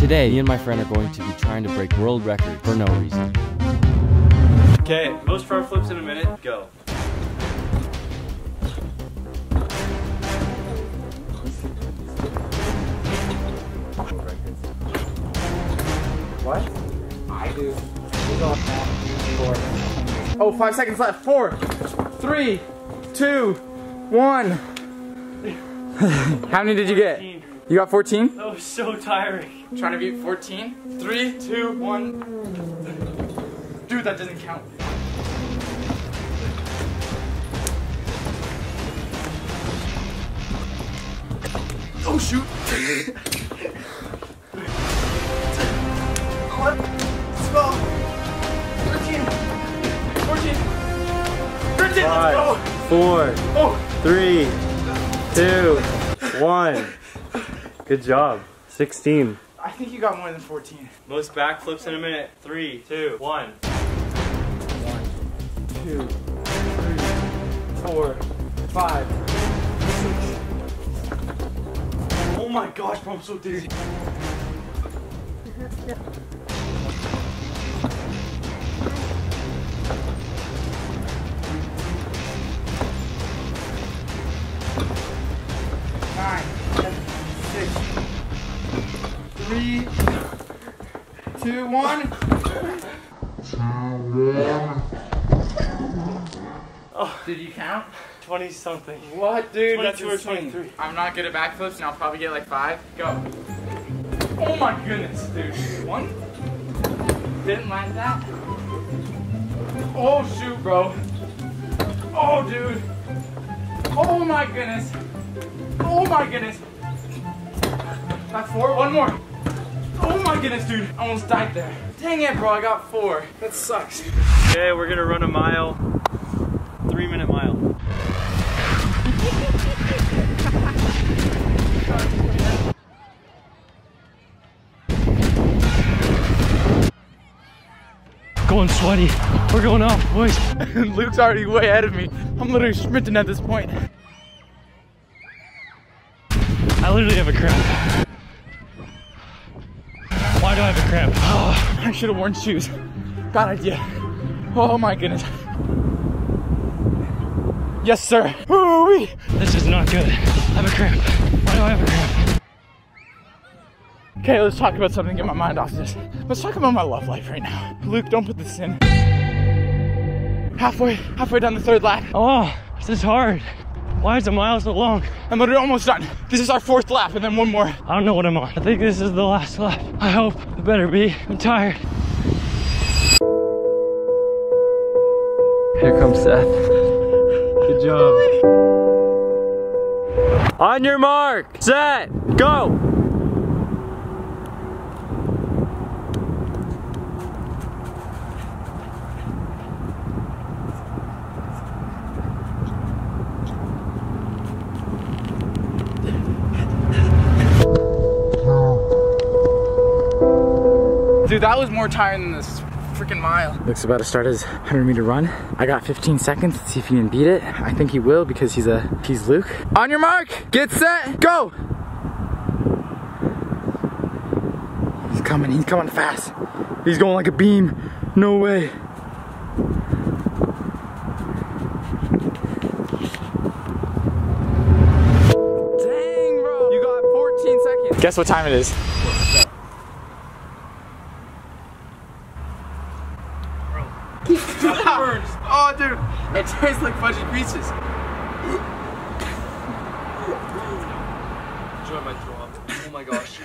Today, me and my friend are going to be trying to break world record for no reason. Okay, most front flips in a minute, go. What? I do. Oh, 5 seconds left. 4, 3, 2, 1. How many did you get? 14. You got 14? That was so tiring. Trying to beat 14? 3, 2, 1. Dude, that doesn't count. Oh shoot! What? 12, 13, 14, 13, let's go! 4, Oh! 3, 2, 1. Good job. 16. I think you got more than 14. Most backflips in a minute. 3, 2, 1. 1, 2, 3, 4, 5, 6. Oh my gosh, bro, I'm so dizzy. Nine, 6, 3, 2, 1. Oh, Did you count? 20 something. What, dude? 22 or That's insane. 23. I'm not good at backflips, and I'll probably get like 5. Go. Oh my goodness, dude. 1. Didn't land that. Oh shoot, bro. Oh, dude. Oh my goodness. Oh my goodness. That's 4. 1 more. Oh my goodness, dude. I almost died there. Dang it, bro. I got 4. That sucks. Okay, we're gonna run a mile. 3-minute mile. Going sweaty. We're going off, boys. Luke's already way ahead of me. I'm literally sprinting at this point. I literally have a cramp. Why do I have a cramp? Oh, I should have worn shoes. Bad idea. Oh my goodness. Yes, sir. Ooh-wee. This is not good. I have a cramp. Why do I have a cramp? Okay, let's talk about something, get my mind off this. Let's talk about my love life right now. Luke, don't put this in. Halfway down the 3rd lap. Oh, this is hard. Why is a mile so long? I'm literally almost done. This is our 4th lap and then 1 more. I don't know what I'm on. I think this is the last lap. I hope. It better be. I'm tired. Here comes Seth. Good job. On your mark, set, go! Dude, that was more tiring than this freaking mile. Luke's about to start his 100-meter run. I got 15 seconds. Let's see if he can beat it. I think he will because he's Luke. On your mark, get set, go! He's coming fast. He's going like a beam. No way. Dang, bro. You got 14 seconds. Guess what time it is? Oh, dude, it tastes like fudgy pieces. Enjoy my throw up. Oh my gosh.